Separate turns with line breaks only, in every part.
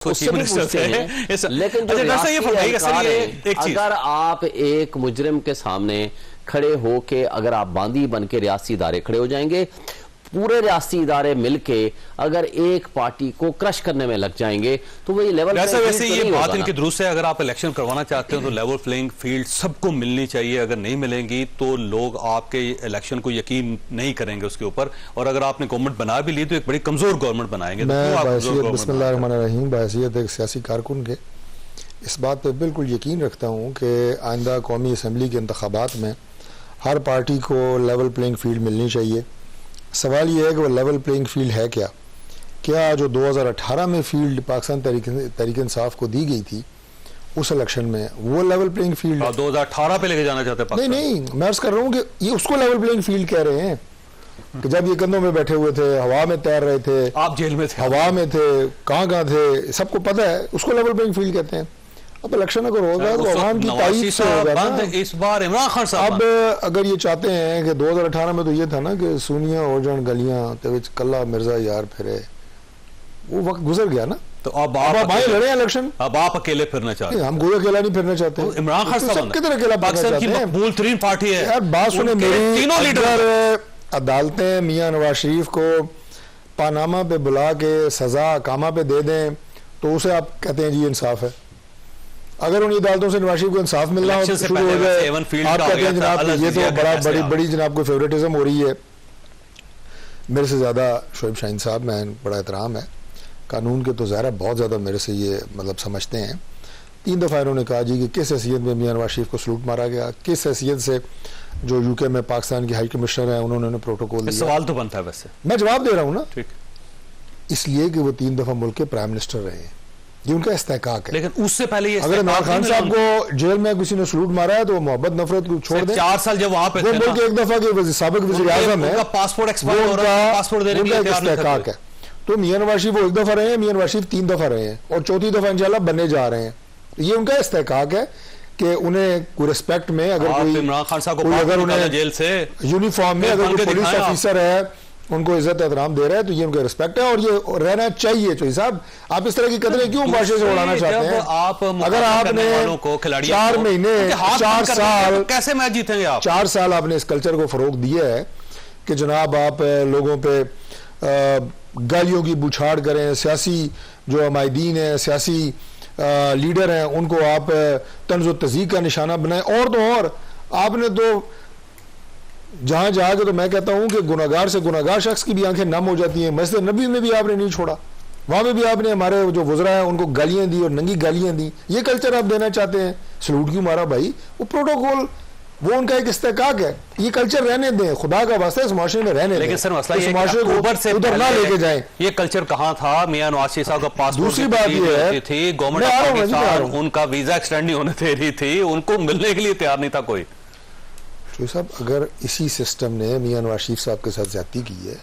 लेकिन जो अगर आप एक मुजरिम के सामने खड़े हो के अगर आप बांदी बन के रियासी इदारे खड़े हो जाएंगे, पूरे रियासी इदारे मिलके अगर एक पार्टी को क्रश करने में लग जाएंगे तो वही लेवल
वैसे ये बात इनकी दुरुस्त है। अगर आप इलेक्शन करवाना चाहते हो तो लेवल प्लेइंग फील्ड सबको मिलनी चाहिए। अगर नहीं मिलेंगी तो लोग आपके इलेक्शन को यकीन नहीं करेंगे उसके ऊपर। और अगर आपने गवर्नमेंट बना भी ली तो एक बड़ी कमजोर गवर्नमेंट बनाएंगे।
बिस्मिल्लाहिर्रहमानिर्रहीम, बहैसियत एक सियासी कारकुन के इस बात पर बिल्कुल यकीन रखता हूँ कि आइंदा कौमी असम्बली के इंतखाबात में हर पार्टी को लेवल प्लेइंग फील्ड मिलनी चाहिए। सवाल ये है कि वो लेवल प्लेइंग फील्ड है क्या? क्या जो 2018 में फील्ड पाकिस्तान तहरीक इंसाफ को दी गई थी उस इलेक्शन में वो लेवल प्लेइंग फील्ड
2018 पे लेके जाना चाहते हैं?
नहीं, मैं अर्ज कर रहा हूँ कि ये उसको लेवल प्लेइंग फील्ड कह रहे हैं कि जब ये कंधों में बैठे हुए थे, हवा में तैर रहे थे,
आप जेल में थे,
हवा में थे, कहाँ थे, सबको पता है, उसको लेवल प्लेइंग फील्ड कहते हैं। अब इलेक्शन अगर होगा तो अवाम की तारीफ से होगा ना।
इस बार इमरान खान साहब
अब अगर ये चाहते हैं कि 2018 में तो ये था ना कि सोनिया हो जान गलियां ते विच कल्ला मिर्जा यार फिरे, वो वक्त गुजर गया ना।
तो अब आप
आए लड़े इलेक्शन,
अब आप अकेले फिरना चाहते हैं?
हम कोई अकेला नहीं फिरना चाहते।
तो इमरान खान साहब
किधर अकेला
पाकिस्तान की मकबूल तरीन पार्टी है
यार। बात सुने मेरी,
तीनों लीडर
अदालतें मियां नवाज शरीफ को पानामा पे बुला के सजा कामा पे दे दें तो उसे आप कहते हैं जी इंसाफ है। अगर उन अदालतों से नवाज शरीफ को इंसाफ मिलना शुरू हो जाए, आप कहते हैं जनाब ये तो बड़ी जनाब को फेवरेटिज्म हो रही है। मेरे से ज़्यादा शोएब शाहीन साहब, मैं बड़ा एहतराम है कानून के, तो ज़ाहिर बहुत ज़्यादा मेरे से ये मतलब समझते हैं। 3 दफ़ा इन्होंने कहा जी कि किस हैसियत में मियां नवाज शरीफ को सलूट मारा गया, किस हैसियत से जो यूके में पाकिस्तान के हाई कमिश्नर हैं उन्होंने प्रोटोकॉल दिया।
सवाल तो बनता है, वैसे
मैं जवाब दे रहा हूँ ना,
ठीक,
इसलिए कि वो 3 दफ़ा मुल्क के प्राइम मिनिस्टर रहे हैं, ये उनका इस्तेहकाक है।
लेकिन उससे पहले ये
अगर इमरान खान साहब को जेल में किसी ने सलूट मारा है तो मोहब्बत नफरत को छोड़ दें।
4 साल जब वहां पे थे,
मुल्क एक दफा के साबिक वज़ीर आज़म है,
पासपोर्ट एक्सपायर हो रहा है, पासपोर्ट देने के लिए
इस्तेहकाक है। तो मियां नवाज शरीफ वो 1 दफा रहे हैं, मियां नवाज शरीफ 3 दफा रहे हैं और 4थी दफा इंशाल्लाह बनने जा रहे हैं। ये उनका इस्तेहकाक है कि उन्हें कोई रिस्पेक्ट में अगर कोई
इमरान खान साहब को
अगर उन्हें
जेल से
यूनिफॉर्म में अगर कोई पुलिस ऑफिसर है उनको इज्जत एहतराम दे रहा है तो ये उनका रिस्पेक्ट है और ये रहना चाहिए। चौधरी साहब, आप इस तरह की कदरें क्यों भाषा से उड़ाना चाहते हैं? अगर आपने 4 महीने 4 साल
कैसे मैच जीतेंगे आप?
4 साल आपने इस कल्चर को फरोग दिया है कि जनाब आप लोगों पे गालियों की बौछार करें, सियासी जो हमायदीन है, सियासी लीडर हैं, उनको आप तंज़ो तज़ीक का निशाना बनाएं। और तो और आपने तो जहां जाके तो मैं कहता हूं कि गुनाहगार से गुनाहगार शख्स की भी आंखें नम हो जाती हैं। मस्जिद नबी में भी आपने नहीं छोड़ा, वहां में भी आपने हमारे जो गुजरा है उनको गालियां दी और नंगी गालियां दी। ये कल्चर आप देना चाहते हैं? सलूट क्यों मारा भाई? वो प्रोटोकॉल, वो उनका एक इस्तेहकाक है। ये कल्चर रहने दें, खुदा का वास्ता इस माशरे में रहने दें।
लेकिन सर मसला ये
माशरे को उधर ना लेके जाएं।
ये कल्चर कहाँ था? मियां नवाज शरीफ साहब का पासपोर्ट,
दूसरी बात ये है
थी गवर्नमेंट उनका वीजा एक्सटेंड नहीं होने दे रही थी, उनको मिलने के लिए तैयार नहीं था कोई।
साहब, अगर इसी सिस्टम ने मियां नवाज शरीफ साहब के साथ ज्यादती की है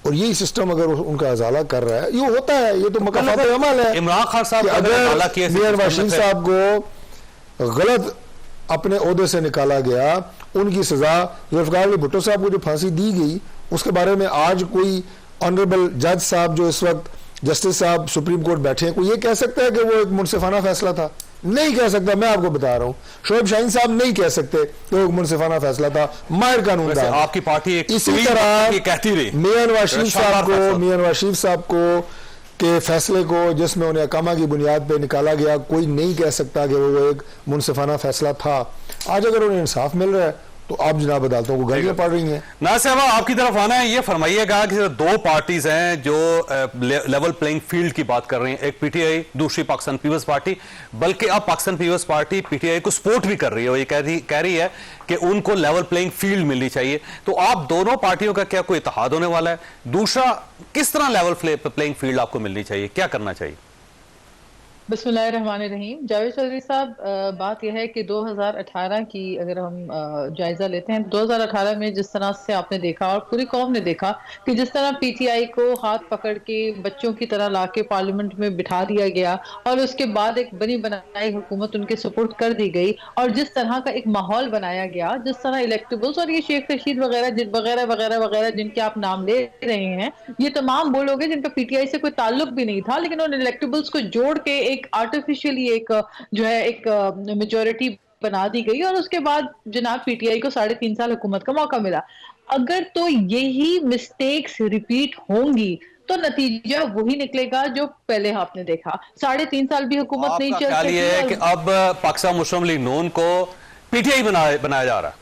और यही सिस्टम अगर उनका अजाला कर रहा है, ये होता है, ये तो मकाफात अमल है।
इमरान खान साहब
अगर मियां नवाज शरीफ साहब को गलत अपने ओहदे से निकाला गया, उनकी सजा जुल्फिकार अली भुट्टो साहब को जो फांसी दी गई उसके बारे में आज कोई ऑनरेबल जज साहब जो इस वक्त जस्टिस साहब सुप्रीम कोर्ट बैठे हैं, कोई ये कह सकता है कि वो एक मुनसिफाना फैसला था? नहीं कह सकता। मैं आपको बता रहा हूँ, शोएब शाहीन साहब नहीं कह सकते कि वो मुनसिफाना फैसला था। माहिर कानूनदान
आपकी पार्टी
इसी तरह
कहती रही
मियां नवाज शरीफ साहब को के फैसले को जिसमें उन्हें अकामा की बुनियाद पर निकाला गया, कोई नहीं कह सकता कि वो एक मुनसिफाना फैसला था। आज अगर उन्हें इंसाफ मिल रहा है तो आप जनाब अदालतों को गालियां पड़ रही हैं।
नासिर साहब, आपकी तरफ आना है, ये फरमाइएगा कि 2 पार्टीज हैं जो लेवल प्लेइंग फील्ड की बात कर रही हैं, एक पीटीआई, दूसरी पाकिस्तान पीपल्स पार्टी। बल्कि अब पाकिस्तान पीपल्स पार्टी पीटीआई को सपोर्ट भी कर रही है और ये कह रही है कि उनको लेवल प्लेइंग फील्ड मिलनी चाहिए। तो आप दोनों पार्टियों का क्या कोई इत्तेहाद होने वाला है? दूसरा, किस तरह लेवल प्लेइंग फील्ड आपको मिलनी चाहिए, क्या करना चाहिए?
बिस्मिल्लाहिर्रहमानिर्रहीम। जावेद चौधरी साहब, बात यह है कि 2018 की अगर हम जायजा लेते हैं, 2018 में जिस तरह से आपने देखा और पूरी कौम ने देखा कि जिस तरह पीटीआई को हाथ पकड़ के बच्चों की तरह लाके पार्लियामेंट में बिठा दिया गया और उसके बाद एक बनी बनाई हुकूमत उनके सपोर्ट कर दी गई, और जिस तरह का एक माहौल बनाया गया, जिस तरह इलेक्टेबल्स और ये शेख रशीद वगैरह वगैरह वगैरह वगैरह जिनके आप नाम ले रहे हैं, ये तमाम वो लोग हैं जिनका पीटीआई से कोई ताल्लुक भी नहीं था, लेकिन उन इलेक्टेबल्स को जोड़ के एक आर्टिफिशियली एक जो है एक मेजोरिटी बना दी गई और उसके बाद जनाब पीटीआई को 3.5 साल हुकूमत का मौका मिला। अगर तो यही मिस्टेक्स रिपीट होंगी तो नतीजा वही निकलेगा जो पहले आपने देखा। 3.5 साल भी हुकूमत नहीं चल
सकी। ये है कि अब पाकिस्तान मुस्लिम लीग नून को पीटीआई बनाया जा रहा है।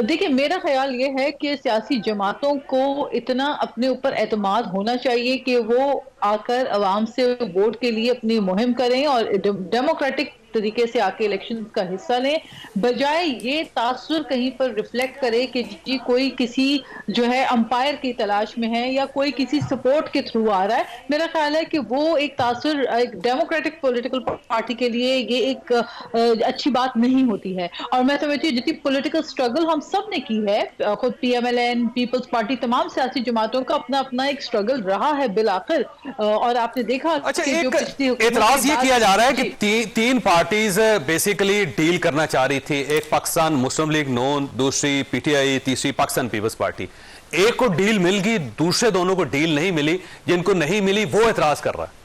देखिए, मेरा ख्याल ये है कि सियासी जमातों को इतना अपने ऊपर एतमाद होना चाहिए कि वो आकर अवाम से वोट के लिए अपनी मुहिम करें और डेमोक्रेटिक तरीके से आके इलेक्शन का हिस्सा लें, बजाय ये तासुर कहीं पर रिफ्लेक्ट करे कि जी कोई किसी जो है अंपायर की तलाश में है या कोई किसी सपोर्ट के थ्रू आ रहा है। मेरा ख्याल है कि वो एक तासुर एक डेमोक्रेटिक पॉलिटिकल पार्टी के लिए ये एक अच्छी बात नहीं होती है। और मैं समझती हूँ जितनी पॉलिटिकल स्ट्रगल हम सब ने की है, खुद पीएमएलएन, पीपल्स पार्टी, तमाम सियासी जमातों का अपना अपना एक स्ट्रगल रहा है बिलाखिर। और आपने देखा
अच्छा, एक एतराज ये किया जा रहा है कि तीन पार्टीज बेसिकली डील करना चाह रही थी, एक पाकिस्तान मुस्लिम लीग नून, दूसरी पीटीआई, तीसरी पाकिस्तान पीपल्स पार्टी। एक को डील मिल गई, दूसरे दोनों को डील नहीं मिली, जिनको नहीं मिली वो एतराज कर रहा है।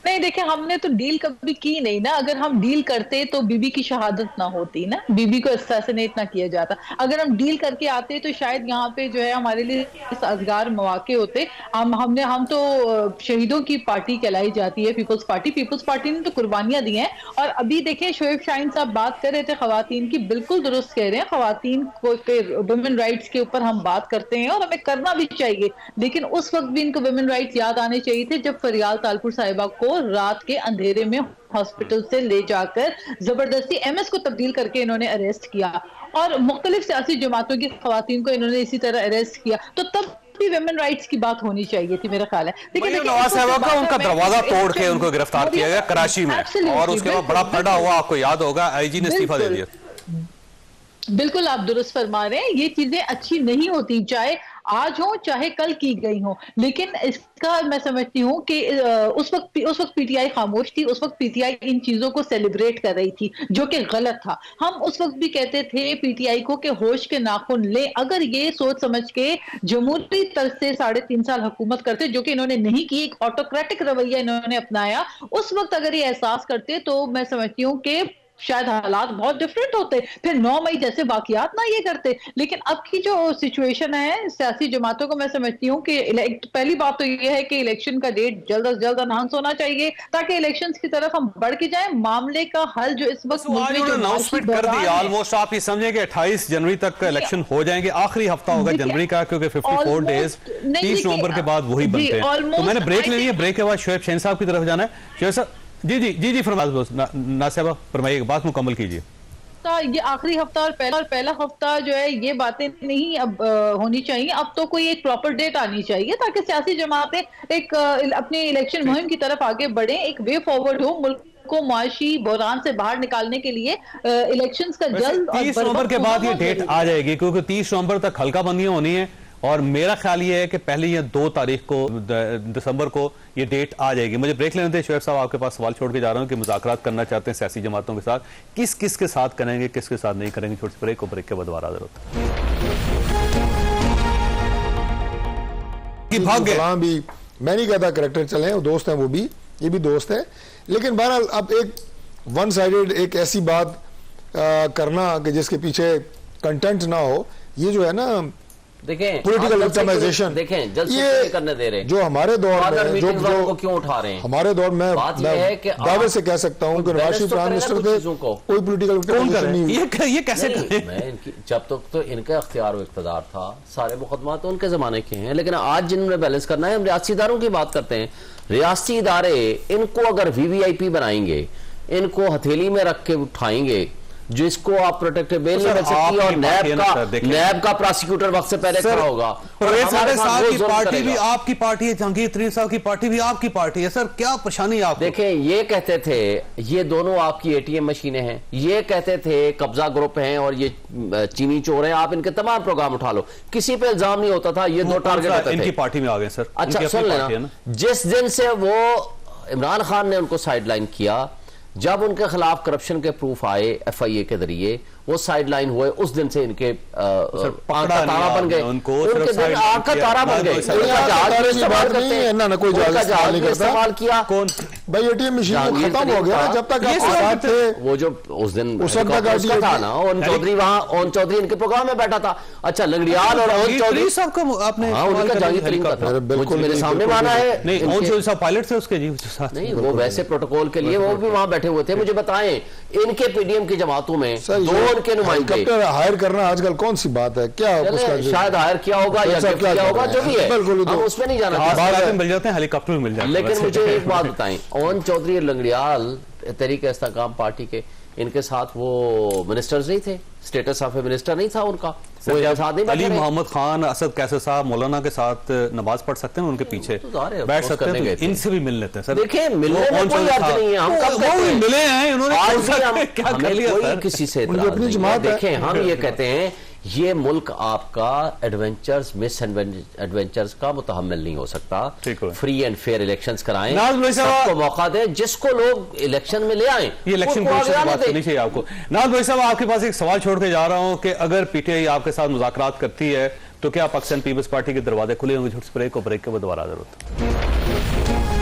नहीं, देखिए, हमने तो डील कभी की नहीं ना। अगर हम डील करते तो बीबी की शहादत ना होती ना, बीबी को असैसिनेट ना किया जाता। अगर हम डील करके आते तो शायद यहाँ पे जो है हमारे लिए साजगार मौके होते। हम तो शहीदों की पार्टी कहलाई जाती है पीपल्स पार्टी। पीपल्स पार्टी ने तो कुर्बानियां दी हैं। और अभी देखिए, शोएब शाहीन साहब बात कर रहे थे खवातीन की, बिल्कुल दुरुस्त कह रहे हैं। खवातीन को वुमेन राइट्स के ऊपर हम बात करते हैं और हमें करना भी चाहिए, लेकिन उस वक्त भी इनको वुमेन राइट्स याद आने चाहिए थे जब फरियाल तालपुर साहिबा को रात के अंधेरे में हॉस्पिटल से ले जाकर जबरदस्ती एमएस को तब्दील करके इन्होंने अरेस्ट किया, और मुख्तलिफ सियासी जमातों की खवातीन को इन्होंने इसी तरह अरेस्ट किया। तो तब भी वुमेन राइट्स की बात होनी चाहिए थी, मेरा ख्याल है।
देखिए, नवाज साहब का उनका दरवाजा तोड़ के उनको गिरफ्तार किया गया कराची में, और उसके बाद बड़ा फटा हुआ, आपको याद होगा, आईजी ने इस्तीफा दे दिया।
बिल्कुल आप दुरुस्त फरमा रहे हैं। ये चीजें अच्छी नहीं होती, चाहे आज हो चाहे कल की गई हो, लेकिन इसका मैं समझती हूँ कि उस वक्त पीटीआई खामोश थी। उस वक्त पीटीआई इन चीजों को सेलिब्रेट कर रही थी, जो कि गलत था। हम उस वक्त भी कहते थे पीटीआई को कि होश के नाखून ले। अगर ये सोच समझ के जमहूरी तर्ज से 3.5 साल हुकूमत करते, जो कि इन्होंने नहीं की, एक ऑटोक्रेटिक रवैया इन्होंने अपनाया, उस वक्त अगर ये एहसास करते तो मैं समझती हूँ कि शायद हालात बहुत डिफरेंट होते, फिर 9 मई जैसे वाकयात ना ये करते। लेकिन अब की जो सिचुएशन है सियासी जमातों को, मैं समझती हूँ कि पहली बात तो ये है कि इलेक्शन का डेट जल्द से जल्द अनाउंस होना चाहिए, ताकि इलेक्शंस की तरफ हम बढ़ के जाएं। मामले का हल जो इस वक्त
अनाउंसमेंट कर दी ऑलमोस्ट, आप ये समझे कि 28 जनवरी तक इलेक्शन हो जाएंगे, आखिरी हफ्ता होगा जनवरी का, क्योंकि 54 डेज 30 नवंबर के बाद वही बनते हैं। तो मैंने ब्रेक ले लिया, ब्रेक के बाद शोएब शाहीन साहब की तरफ जाना है। शोएब साहब, जी फरमाइए, फरमाइए, बात मुकम्मल कीजिए।
ये आखिरी हफ्ता और पहला हफ्ता जो है, ये बातें नहीं अब होनी चाहिए। अब तो कोई एक प्रॉपर डेट आनी चाहिए, ताकि सियासी जमातें एक अपनी इलेक्शन मुहिम की तरफ आगे बढ़े, एक वे फॉरवर्ड हो मुल्क को मुआशी बहरान से बाहर निकालने के लिए। इलेक्शंस का जल्द
30 नवंबर के बाद ये डेट आ जाएगी, क्योंकि 30 नवंबर तक हल्का बंदियां होनी है, और मेरा ख्याल ये है कि पहले या 2 तारीख को दिसंबर को ये डेट आ जाएगी। मुझे ब्रेक लेने थे। शोएब साहब, आपके पास सवाल छोड़ के जा रहा हूं कि मुज़ाकरात करना चाहते हैं सियासी जमातों के साथ, किस किस के साथ करेंगे, किस के साथ नहीं करेंगे। छोटी ब्रेक को, ब्रेक के बाद दोबारा हाजिर होते हैं।
भाग गए भी, मैं नहीं कहता करेक्टर चले हैं, वो दोस्त हैं, वो भी, ये भी दोस्त है, लेकिन बहरहाल अब एक वन साइडेड एक ऐसी बात करना कि जिसके पीछे कंटेंट ना हो, ये जो है ना,
देखें
पॉलिटिकल विक्टिमाइजेशन,
देखें जल्द ये करने दे रहे हैं,
जो हमारे दौर में
जो क्यों उठा रहे हैं,
हमारे दौर में दावे से कह सकता हूं कि नवाज शरीफ प्राइम मिनिस्टर थे, कोई पॉलिटिकल विक्टिमाइजेशन नहीं।
ये कैसे जब तक तो इनका इख्तियार व इक़्तिदार था, सारे मुकदमा तो उनके जमाने के हैं, लेकिन आज जिन्होंने बैलेंस करना है, हम रियासी इदारों की बात करते हैं। रियासी इदारे इनको अगर वीवीआईपी बनाएंगे, इनको हथेली में रख के उठाएंगे, जिसको आप प्रोटेक्टिव बेल नहीं मिल सकती, और नैब का प्रोसिक्यूटर वक्त से पहले खड़ा होगा।
परवेज साहब की पार्टी भी आपकी पार्टी है, जहांगीर तरीन साहब की पार्टी भी आपकी पार्टी है। सर क्या परेशानी है आपको?
देखें, ये कहते थे ये दोनों आपकी एटीएम मशीनें हैं, ये कहते थे कब्जा ग्रुप हैं और ये चीनी चोर हैं, आप इनके तमाम प्रोग्राम उठा लो, किसी पे इल्जाम नहीं होता था। ये दो टारगेट होते थे।
इनकी पार्टी में आ गए सर।
अच्छा सुन लेना, जिस दिन से वो इमरान खान ने उनको साइडलाइन किया, जब उनके खिलाफ करप्शन के प्रूफ आए एफआईए के जरिए, वो साइडलाइन हुए, उस दिन से इनके आंख का तारा बन गए,
उनके
दिन आंख का तारा बन गए। इस्तेमाल किया
कौन भाई? एटीएम मशीन खत्म हो गया जब तक आप साथ थे।
वो जो उस दिन था ना, ओन चौधरी वहां, ओन चौधरी इनके प्रोग्राम में बैठा था। अच्छा, लंगड़ियाल और ओन चौधरी
साहब का आपने
उनका जहांगीर तरीन का था, बिल्कुल मेरे सामने माना है।
नहीं, ओन चौधरी साहब पायलट थे उसके जी
नहीं, वो वैसे प्रोटोकॉल के लिए वो भी वहां बैठे हुए थे। मुझे बताएं, इनके पीडीएम की जमातों में दो उनके नुमाइंदे
हायर करना आजकल कौन सी बात है? क्या
शायद हायर किया होगा या गिफ्ट किया होगा, जो भी है, हम उसमें नहीं जाना।
मिल जाते हैं, हेलीकॉप्टर मिल जाते हैं।
लेकिन मुझे एक बात बताएं, ओन चौधरी और लंगड़ियाल तहरीक इस्तेकाम पार्टी के, इनके साथ वो मिनिस्टर्स नहीं थे, स्टेटस ऑफ ए मिनिस्टर नहीं था उनका, वो साथ नहीं
अली मोहम्मद खान, असद कैसर साहब मौलाना के साथ नमाज पढ़ सकते हैं, उनके पीछे बैठ सकते हैं, तो इनसे भी मिल लेते हैं सर।
देखिए, मिलने में कोई अर्थ नहीं है, हम कब
मिले हैं, उन्होंने क्या कह लिया
सर? किसी से अपनी जमात। देखें, हम ये कहते हैं ये मुल्क आपका एडवेंचर्स मिस एडवेंचर्स का मुतहम्मिल नहीं हो सकता। फ्री एंड फेयर इलेक्शंस कराएं, सबको मौका दें, जिसको लोग इलेक्शन में ले आए।
ये इलेक्शन कमीशन की बात करनी चाहिए आपको। नाज भाई साहब, आपके पास एक सवाल छोड़ के जा रहा हूं कि अगर पीटीआई आपके साथ मुज़ाकरात करती है तो क्या पाकिस्तान पीपल्स पार्टी के दरवाजे खुले होंगे? छोटे ब्रेक को, ब्रेक के बाद दोबारा जरूरत।